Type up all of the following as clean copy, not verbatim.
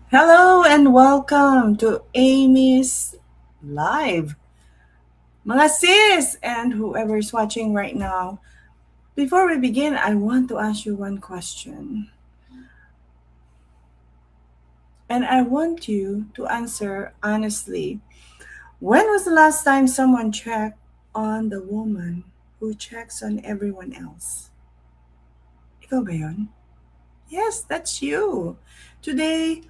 Hello and welcome to Amy's Live. Mga sis and whoever's watching right now. Before we begin, I want to ask you one question. And I want you to answer honestly. When was the last time someone checked on the woman who checks on everyone else? Ikaw ba yun? Yes, that's you. Today,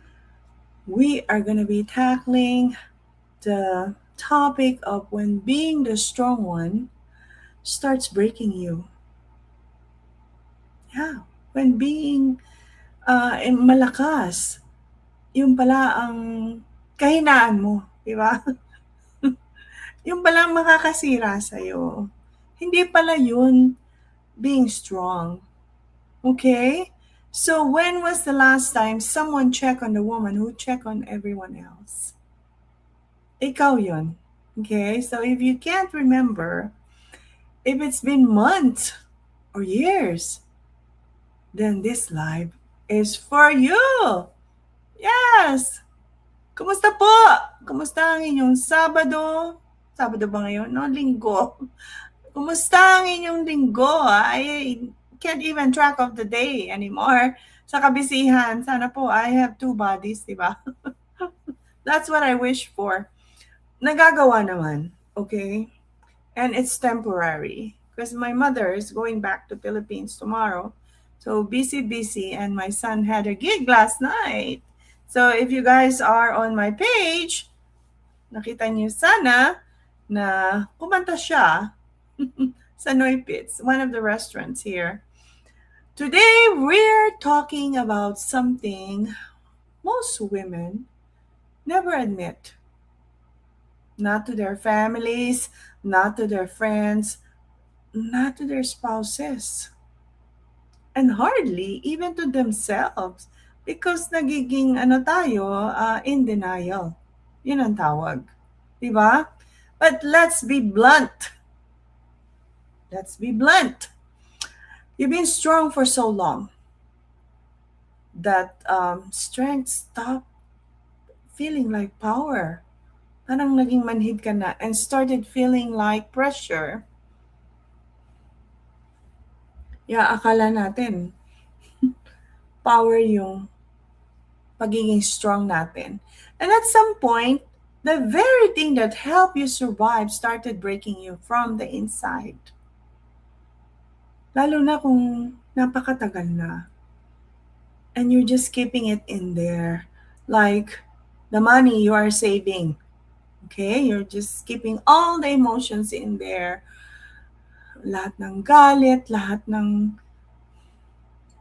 we are going to be tackling the topic of when being the strong one starts breaking you. Yeah, when being malakas, yung pala ang kahinaan mo, di ba? Yung pala ang makakasira sa'yo. Hindi pala yun being strong. Okay? So when was the last time someone checked on the woman who checked on everyone else? Ikaw yun. Okay? So if you can't remember, if it's been months or years, then this live is for you. Yes! Kumusta po? Kumusta ang inyong Sabado? Sabado ba ngayon? No, Linggo. Kumusta ang inyong Linggo? I can't even track of the day anymore. Sa kabisihan, sana po I have two bodies, di ba? That's what I wish for. Nagagawa naman, okay? And it's temporary because my mother is going back to Philippines tomorrow. So busy, and my son had a gig last night. So if you guys are on my page, nakita niyo sana na kumanta siya sa Noy Pits, one of the restaurants here. Today we're talking about something most women never admit. Not to their families, not to their friends, not to their spouses, and hardly even to themselves because nagiging tayo, in denial. Yun ang tawag. Diba? But let's be blunt. Let's be blunt. You've been strong for so long that strength stopped feeling like power. Parang naging manhid ka na and started feeling like pressure. Yeah, akala natin power yung pagiging strong natin. And at some point, the very thing that helped you survive started breaking you from the inside. Lalo na kung napakatagal na. And you're just keeping it in there. Like the money you are saving. Okay? You're just keeping all the emotions in there. Lahat ng galit, lahat ng,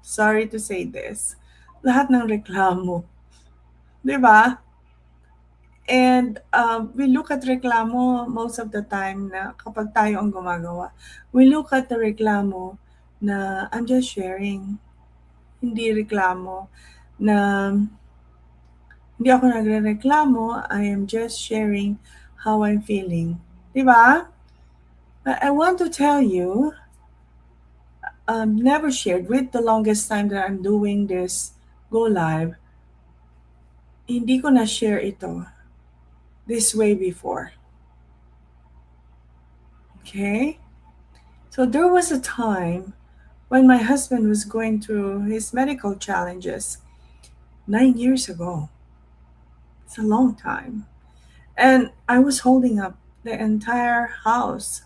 sorry to say this, lahat ng reklamo. Diba? And we look at reklamo most of the time na kapag tayo ang gumagawa. We look at the reklamo na I'm just sharing. Hindi reklamo na hindi ako nagre-reklamo. I am just sharing how I'm feeling. Diba? But I want to tell you, never shared with the longest time that I'm doing this GoLive. Hindi ko na-share ito this way before. Okay? So there was a time when my husband was going through his medical challenges 9 years ago. It's a long time. And I was holding up the entire house.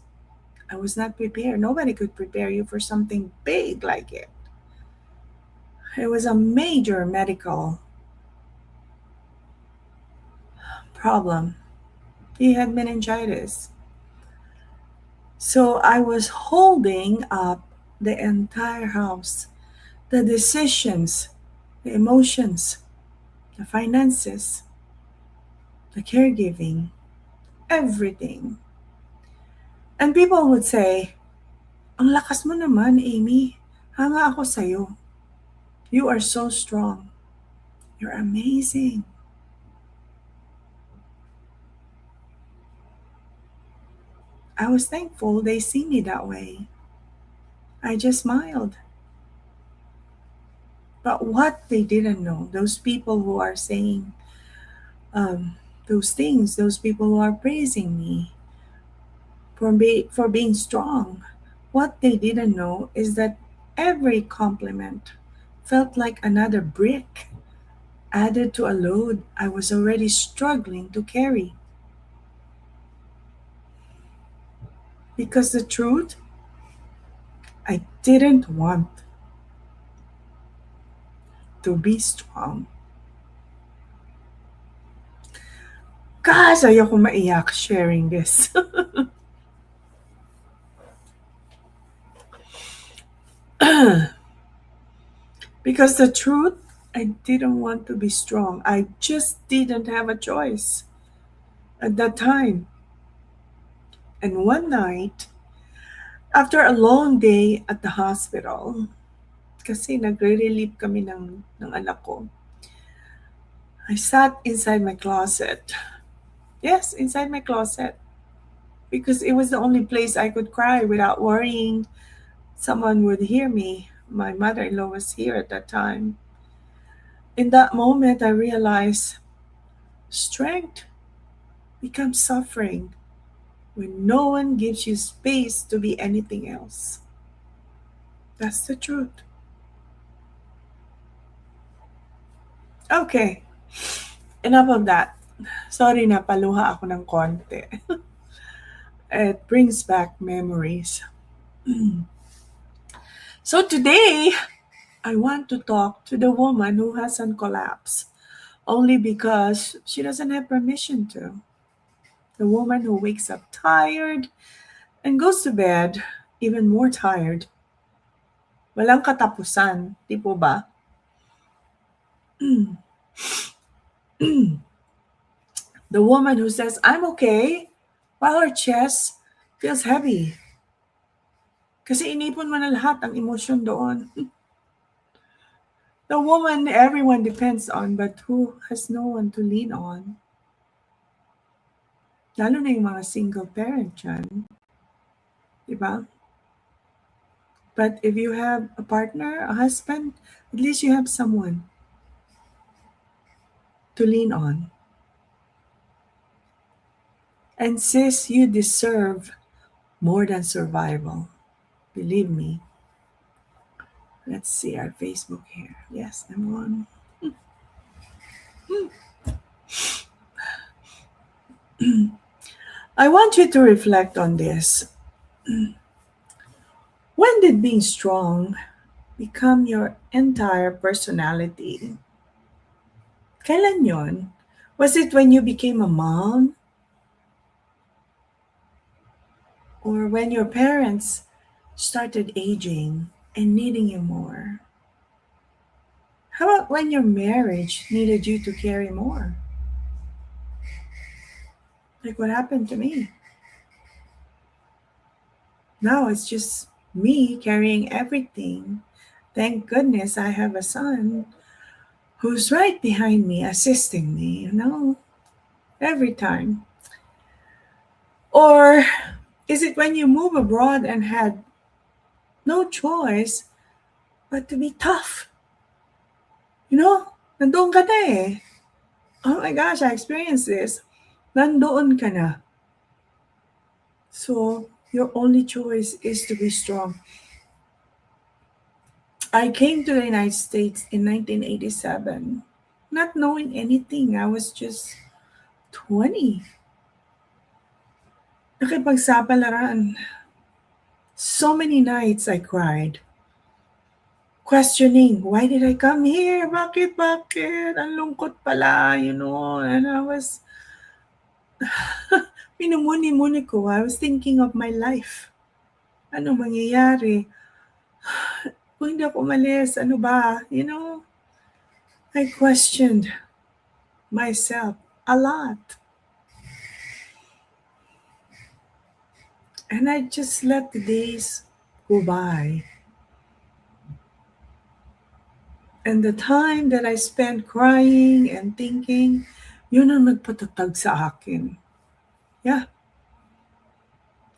I was not prepared. Nobody could prepare you for something big like it. It was a major medical problem. He had meningitis. So I was holding up the entire house, the decisions, the emotions, the finances, the caregiving, everything. And people would say, ang lakas mo naman, Amy. Hanga ako sa'yo. You are so strong. You're amazing. I was thankful they see me that way. I just smiled. But what they didn't know, those people who are saying um, those things, those people who are praising me for being strong, what they didn't know is that every compliment felt like another brick added to a load I was already struggling to carry. Because the truth, I didn't want to be strong. Gosh, ayoko maiyak sharing this. Because the truth, I didn't want to be strong. I just didn't have a choice at that time. And one night, after a long day at the hospital, kasi nagre-relieve kami ng anak ko, I sat inside my closet. Yes, inside my closet. Because it was the only place I could cry without worrying someone would hear me. My mother in law was here at that time. In that moment, I realized strength becomes suffering when no one gives you space to be anything else. That's the truth. Okay, enough of that. Sorry na paluha ako ng konti. It brings back memories. So today, I want to talk to the woman who hasn't collapsed only because she doesn't have permission to. The woman who wakes up tired and goes to bed even more tired. Walang katapusan, di po ba? The woman who says, I'm okay, while her chest feels heavy. Kasi inipon mo na lahat ang emosyon doon. The woman everyone depends on but who has no one to lean on. Lalo na yung mga single parent dyan. Diba? But if you have a partner, a husband, at least you have someone to lean on. And sis, you deserve more than survival. Believe me. Let's see our Facebook here. Yes, I'm on. I want you to reflect on this. When did being strong become your entire personality? Kailan yon? Was it when you became a mom? Or when your parents started aging and needing you more? How about when your marriage needed you to carry more? Like what happened to me. Now it's just me carrying everything. Thank goodness I have a son who's right behind me, assisting me, every time. Or is it when you move abroad and had no choice but to be tough? Nandoon ka na eh. Oh my gosh, I experienced this. Nandoon ka na. So, your only choice is to be strong. I came to the United States in 1987, not knowing anything. I was just 20. Nakipagsapalaran. So many nights I cried, questioning, why did I come here? Bakit? Ang lungkot pala, And I was, minumuni-muni ko. I was thinking of my life. Ano mangyayari? Kung hindi ako umalis, ano ba? I questioned myself a lot. And I just let the days go by. And the time that I spent crying and thinking, yun ang nagpatatag sa akin. Yeah.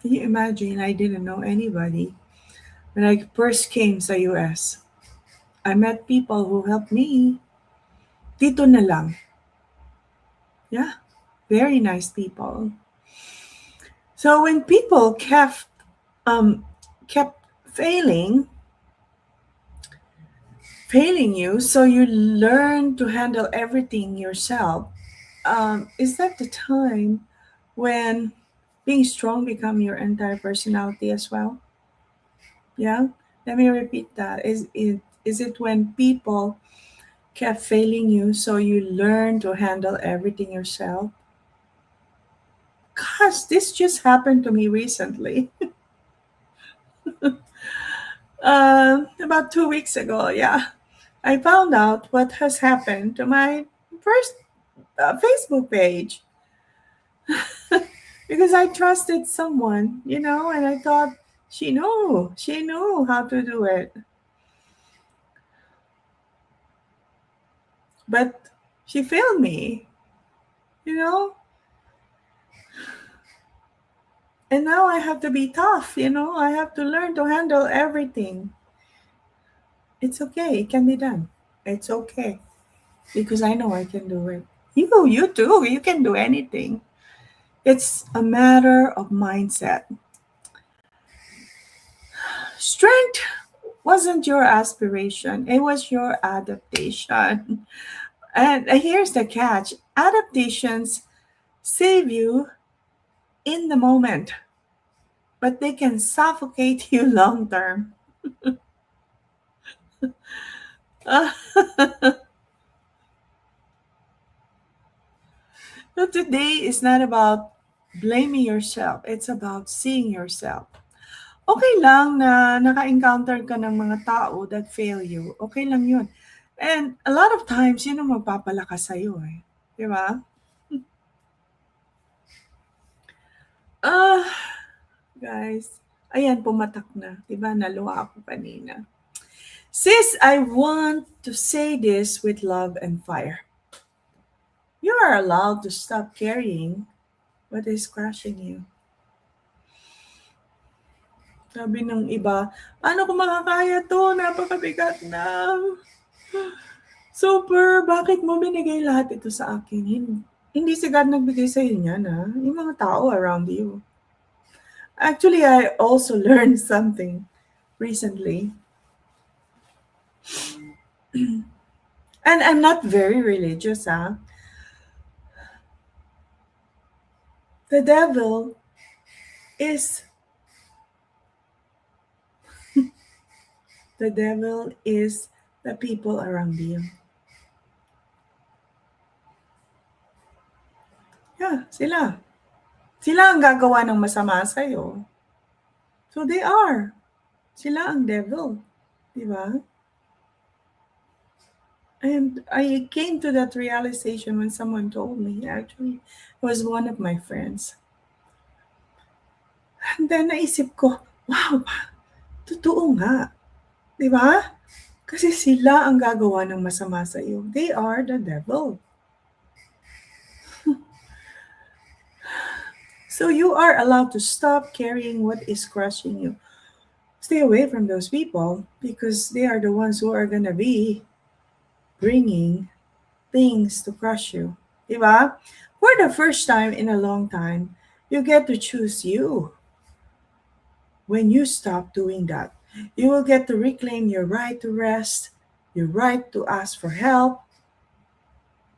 Can you imagine? I didn't know anybody when I first came sa US. I met people who helped me. Dito na lang. Yeah, very nice people. So when people um, kept failing, failing you, so you learn to handle everything yourself. Is that the time when being strong become your entire personality as well? Yeah. Let me repeat that. Is it when people kept failing you, so you learn to handle everything yourself? Gosh, this just happened to me recently. About 2 weeks ago. Yeah, I found out what has happened to my first Facebook page because I trusted someone, and I thought she knew how to do it, but she failed me, you know, and now I have to be tough, I have to learn to handle everything. It's okay, it can be done. It's okay because I know I can do it. You too, you can do anything. It's a matter of mindset. Strength wasn't your aspiration, it was your adaptation. And here's the catch: adaptations save you in the moment, but they can suffocate you long term. So today is not about blaming yourself, it's about seeing yourself. Okay lang na naka-encounter ka ng mga tao that fail you. Okay lang yun. And a lot of times, yun ang magpapalakas sa'yo eh. Di ba? Ah, guys. Ayan, pumatak na. Di ba? Naluha ako kanina. Sis, I want to say this with love and fire. You are allowed to stop carrying what is crushing you. Sabi ng iba, paano ko makakaya to? Napakabigat na. Super, bakit mo binigay lahat ito sa akin? Hindi si God nagbigay sa iyo niyan, ha? Yung mga tao around you. Actually, I also learned something recently. And I'm not very religious, ha? The devil is the devil is the people around you. Yeah, sila. Sila ang gagawa ng masama sa'yo. So they are. Sila ang devil. Di ba? And I came to that realization when someone told me. Actually, it was one of my friends. And then naisip ko, wow, totoo nga. Di ba? Kasi sila ang gagawa ng masama sa iyo. They are the devil. So you are allowed to stop carrying what is crushing you. Stay away from those people because they are the ones who are going to be bringing things to crush you. Diba? For the first time in a long time, you get to choose you. When you stop doing that, you will get to reclaim your right to rest, your right to ask for help,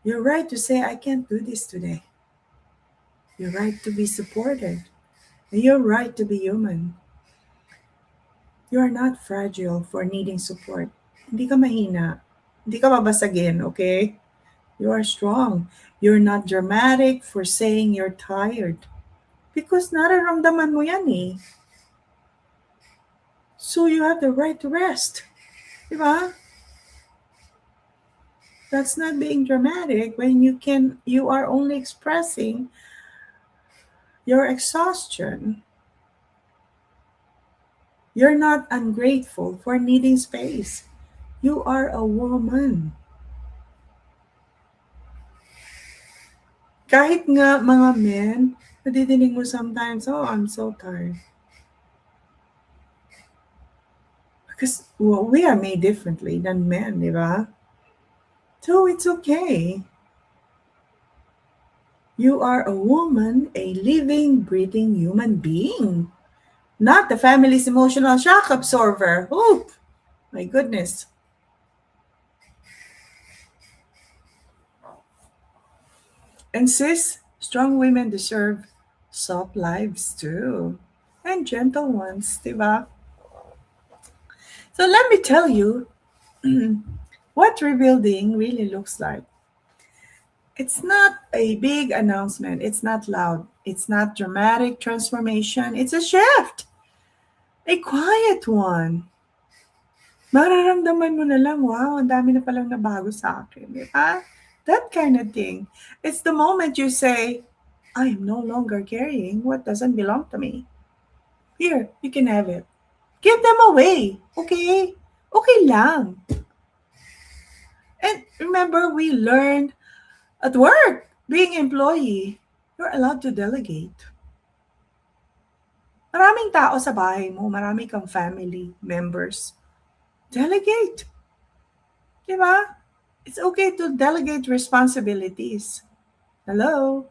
your right to say, I can't do this today, your right to be supported, and your right to be human. You are not fragile for needing support. Hindi ka mahina. Hindi ka babasagin, okay? You are strong. You're not dramatic for saying you're tired. Because nararamdaman mo yan eh. So you have the right to rest. Diba? That's not being dramatic when you are only expressing your exhaustion. You're not ungrateful for needing space. You are a woman. Kahit nga mga men, nadidinig mo sometimes, oh, I'm so tired. Because we are made differently than men, di ba? So it's okay. You are a woman, a living, breathing human being, not the family's emotional shock absorber. Oh, my goodness. And sis, strong women deserve soft lives too. And gentle ones, di ba? So let me tell you what rebuilding really looks like. It's not a big announcement. It's not loud. It's not dramatic transformation. It's a shift. A quiet one. Mararamdaman mo na lang, wow, ang dami na palang nabago sa akin. Di ba? That kind of thing. It's the moment you say, I am no longer carrying what doesn't belong to me. Here, you can have it. Give them away. Okay? Okay lang. And remember, we learned at work, being employee, you're allowed to delegate. Maraming tao sa bahay mo, marami kang family members. Delegate. Di ba? It's okay to delegate responsibilities. Hello?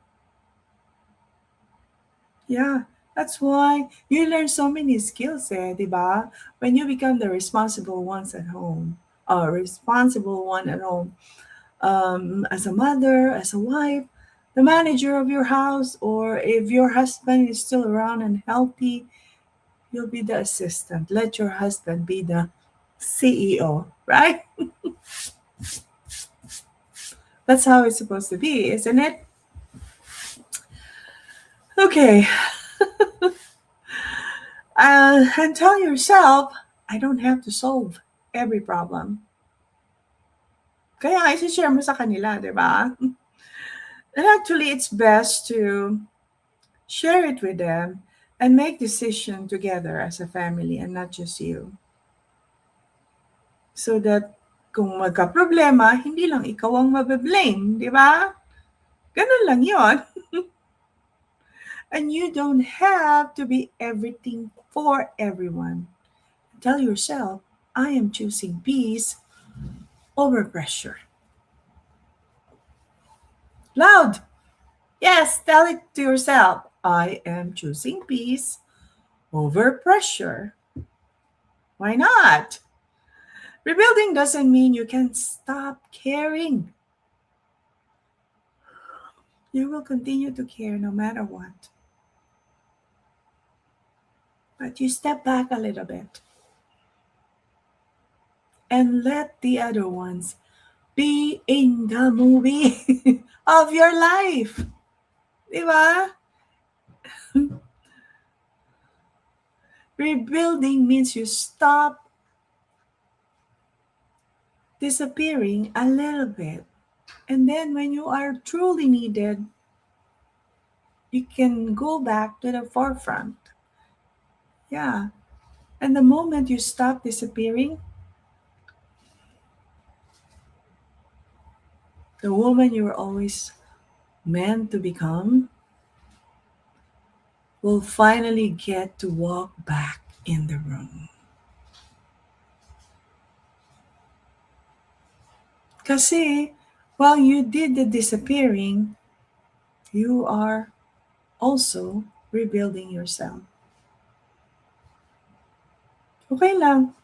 Yeah, that's why you learn so many skills di ba? When you become the responsible ones at home, or responsible one at home, as a mother, as a wife, the manager of your house, or if your husband is still around and healthy, you'll be the assistant. Let your husband be the CEO, right? That's how it's supposed to be, isn't it? Okay. And tell yourself, I don't have to solve every problem. Kaya nga, isi-share mo sa kanila, di ba? And actually, it's best to share it with them and make decision together as a family and not just you. So that kung magka-problema, hindi lang ikaw ang mabe-blame, di ba? Ganun lang yon. And you don't have to be everything for everyone. Tell yourself, I am choosing peace over pressure. Loud. Yes, tell it to yourself. I am choosing peace over pressure. Why not? Rebuilding doesn't mean you can stop caring. You will continue to care no matter what. But you step back a little bit and let the other ones be in the movie of your life. Di ba? Rebuilding means you stop disappearing a little bit. And then when you are truly needed, you can go back to the forefront. Yeah. And the moment you stop disappearing, the woman you were always meant to become will finally get to walk back in the room. Kasi while you did the disappearing, you are also rebuilding yourself. Okay lang,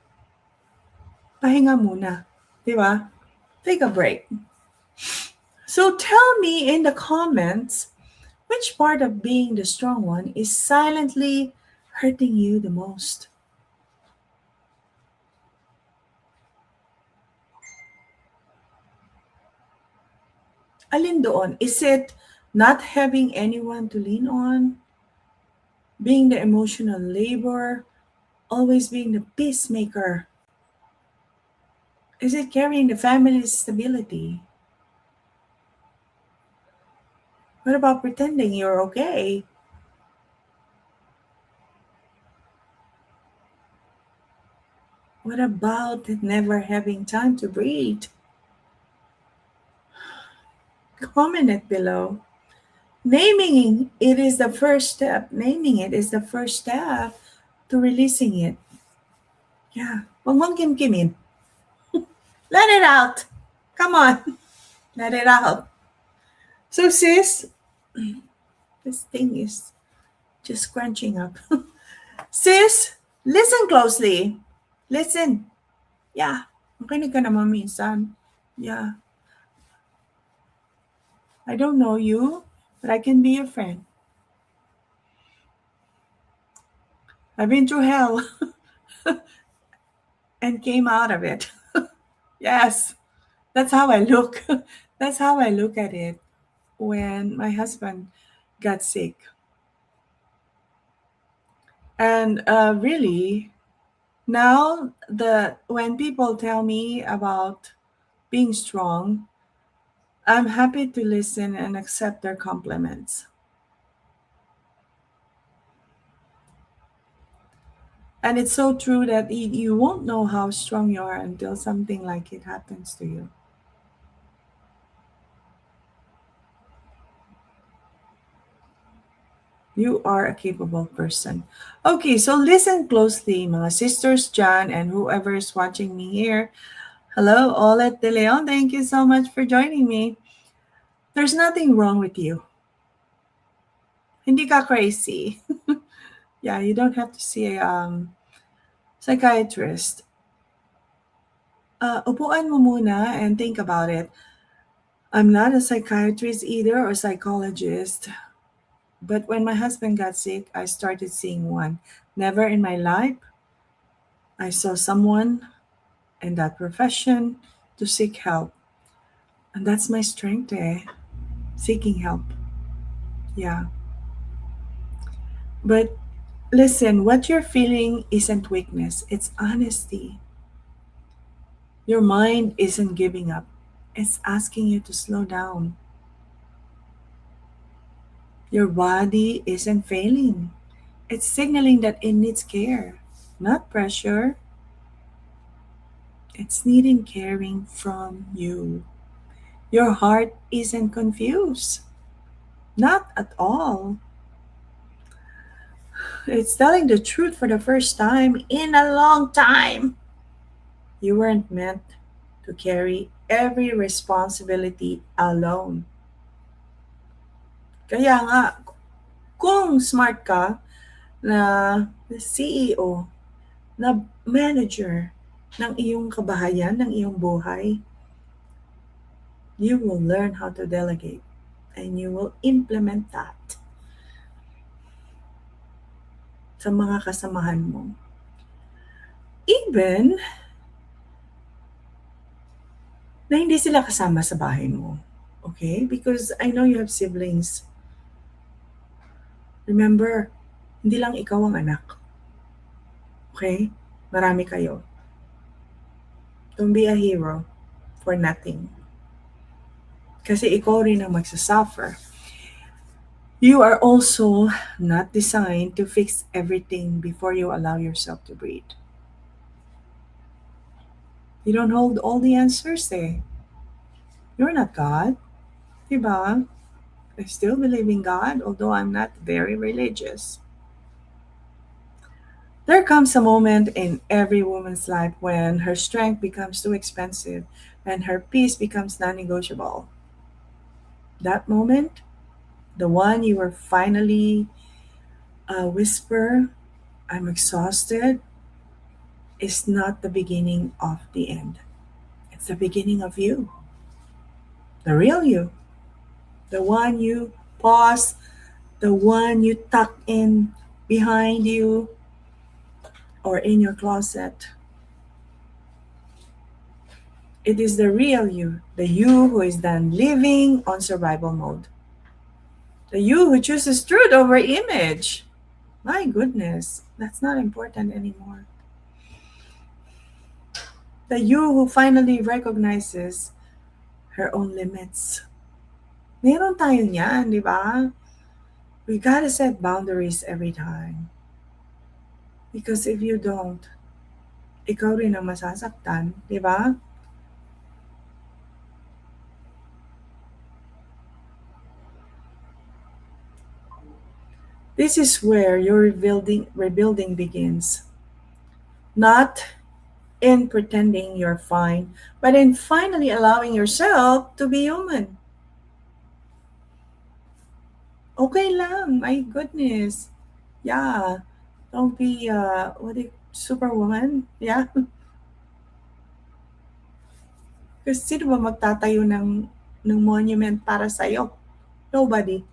pahinga muna, di ba? Take a break. So tell me in the comments which part of being the strong one is silently hurting you the most. Alin doon? Is it not having anyone to lean on? Being the emotional labor? Always being the peacemaker? Is it carrying the family's stability? What about pretending you're okay? What about never having time to breathe? Comment it below. Naming it is the first step. Naming it is the first step to releasing it. Yeah. Huwag mong kimkimin. Let it out. Come on. Let it out. So, sis, this thing is just scrunching up. Sis, listen closely. Listen. Yeah. Makinig ka naman minsan. Yeah. I don't know you, but I can be your friend. I've been through hell and came out of it. Yes. That's how I look. That's how I look at it when my husband got sick. And really, now that when people tell me about being strong, I'm happy to listen and accept their compliments. And it's so true that you won't know how strong you are until something like it happens to you. You are a capable person. Okay, so listen closely, mga sisters, John, and whoever is watching me here. Hello, Olet De Leon. Thank you so much for joining me. There's nothing wrong with you. Hindi ka crazy. Yeah, you don't have to see a psychiatrist. Upuan mo muna and think about it. I'm not a psychiatrist either or psychologist, but when my husband got sick, I started seeing one. Never in my life I saw someone in that profession to seek help. And that's my strength, seeking help. Yeah. But listen, what you're feeling isn't weakness, it's honesty. Your mind isn't giving up, it's asking you to slow down. Your body isn't failing, it's signaling that it needs care, not pressure. It's needing caring from you. Your heart isn't confused, not at all. It's telling the truth for the first time in a long time. You weren't meant to carry every responsibility alone. Kaya nga, kung smart ka na CEO, na manager ng iyong kabahayan, ng iyong buhay, you will learn how to delegate and you will implement that sa mga kasamahan mo. Even na hindi sila kasama sa bahay mo. Okay? Because I know you have siblings. Remember, hindi lang ikaw ang anak. Okay? Marami kayo. Don't be a hero for nothing. Kasi ikaw rin ang magsasuffer. You are also not designed to fix everything before you allow yourself to breathe. You don't hold all the answers eh. You're not God. Diba? I still believe in God, although I'm not very religious. There comes a moment in every woman's life when her strength becomes too expensive and her peace becomes non negotiable. That moment, the one you were finally whisper, I'm exhausted, is not the beginning of the end. It's the beginning of you, the real you, the one you pause, the one you tuck in behind you or in your closet. It is the real you, the you who is done living on survival mode, the you who chooses truth over image. My goodness, that's not important anymore. The you who finally recognizes her own limits. Meron tayo niyan, di ba? We gotta set boundaries every time. Because if you don't, ikaw rin ang masasaktan, di ba? This is where your rebuilding begins. Not in pretending you're fine, but in finally allowing yourself to be human. Okay lang, my goodness. Yeah, don't be, superwoman. Yeah, kasi sino ba magtatayo ng monument para sa'yo? Nobody.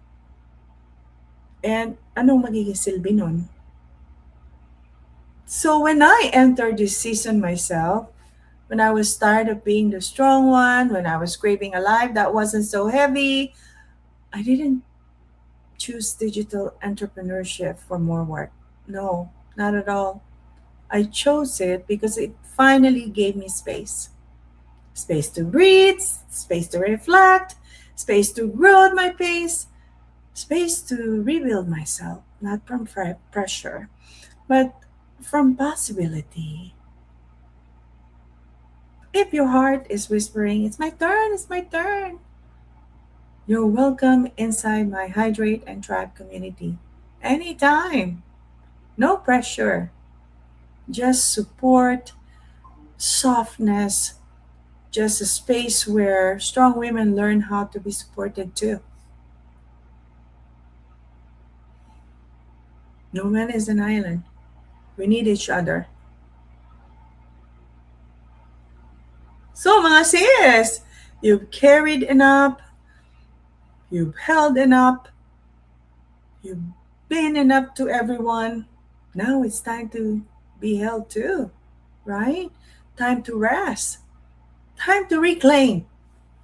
And anong magiging silbi nun? So when I entered this season myself, when I was tired of being the strong one, when I was craving a life that wasn't so heavy, I didn't choose digital entrepreneurship for more work. No, not at all. I chose it because it finally gave me space. Space to breathe, space to reflect, space to grow at my pace, space to rebuild myself, not from pressure, but from possibility. If your heart is whispering, it's my turn, you're welcome inside my Hydrate and Tribe community. Anytime. No pressure, just support, softness, just a space where strong women learn how to be supported too. No man is an island. We need each other. So, mga sis, you've carried enough, you've held enough, you've been enough to everyone. Now it's time to be held too, right? Time to rest, time to reclaim,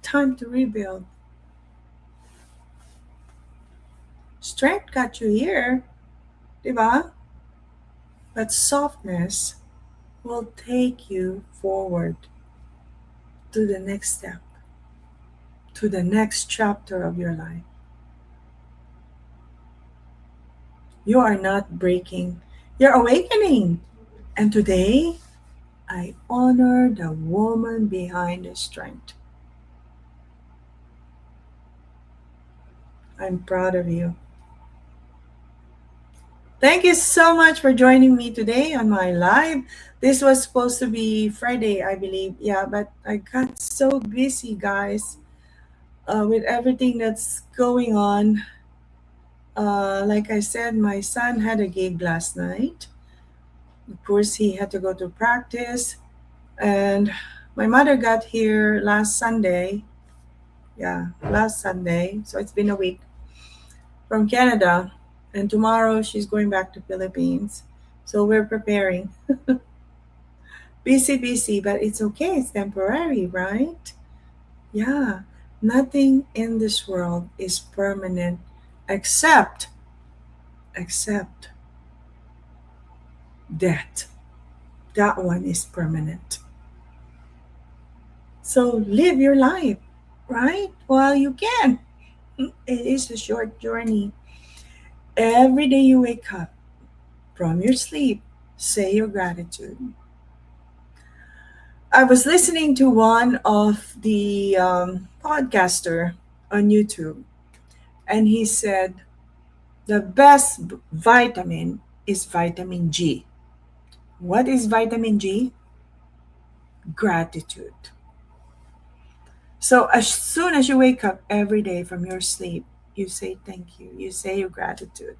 time to rebuild. Strength got you here, diba? But softness will take you forward to the next step, to the next chapter of your life. You are not breaking, you're awakening. And today, I honor the woman behind the strength. I'm proud of you. Thank you so much for joining me today on my live. This was supposed to be Friday, I believe. Yeah, but I got so busy, guys, with everything that's going on. Like I said, my son had a gig last night. Of course, he had to go to practice. And my mother got here last Sunday. Yeah, last Sunday. So it's been a week from Canada. And tomorrow she's going back to Philippines. So we're preparing. Busy, busy, but it's okay. It's temporary, right? Yeah. Nothing in this world is permanent except except death. That one is permanent. So live your life, right? While you can. It is a short journey. Every day you wake up from your sleep, say your gratitude. I was listening to one of the podcaster on YouTube, and he said the best vitamin is vitamin G. What is vitamin G? Gratitude. So as soon as you wake up every day from your sleep, you say thank you. You say your gratitude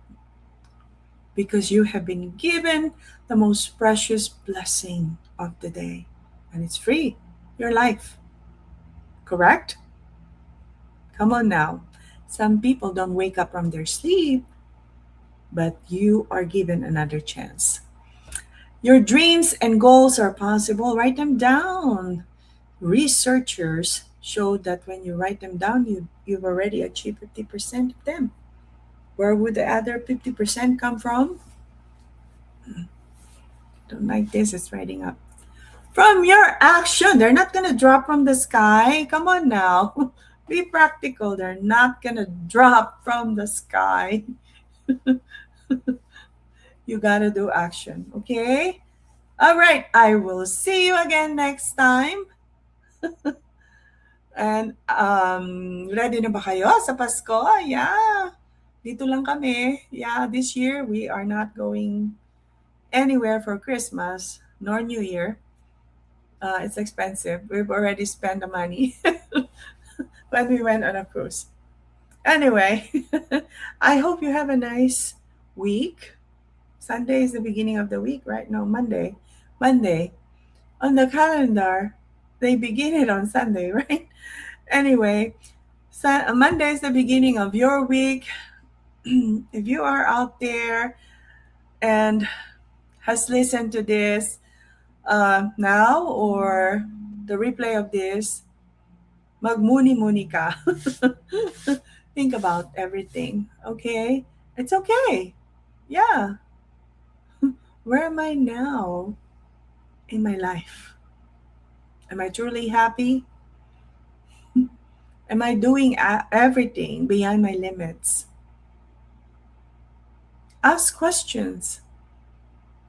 because you have been given the most precious blessing of the day, and it's free, your life. Correct? Come on now. Some people don't wake up from their sleep, but you are given another chance. Your dreams and goals are possible. Write them down. Researchers show that when you write them down, you've already achieved 50% of them. Where would the other 50% come from? Don't like this, it's writing up. From your action. They're not going to drop from the sky. Come on now. Be practical. They're not going to drop from the sky. You got to do action. Okay? All right. I will see you again next time. And ready na ba kayo sa Pasko? Yeah. Dito lang kami. Yeah, this year we are not going anywhere for Christmas nor New Year. It's expensive. We've already spent the money when we went on a cruise. Anyway, I hope you have a nice week. Sunday is the beginning of the week, right? No, Monday. Monday. On the calendar, they begin it on Sunday, right? Anyway, Monday is the beginning of your week. If you are out there and has listened to this now or the replay of this, magmuni-muni ka. Think about everything, okay? It's okay. Yeah. Where am I now in my life? Am I truly happy? Am I doing everything beyond my limits? Ask questions.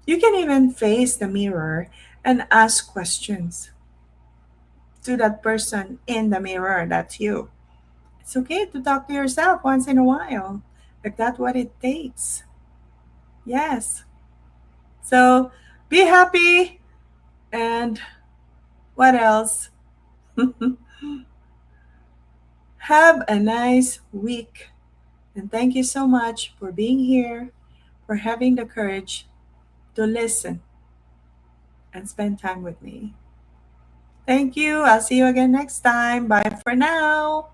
You can even face the mirror and ask questions to that person in the mirror. That's you. It's okay to talk to yourself once in a while. Like that's what it takes. Yes. So be happy and what else? Have a nice week. And thank you so much for being here, for having the courage to listen and spend time with me. Thank you. I'll see you again next time. Bye for now.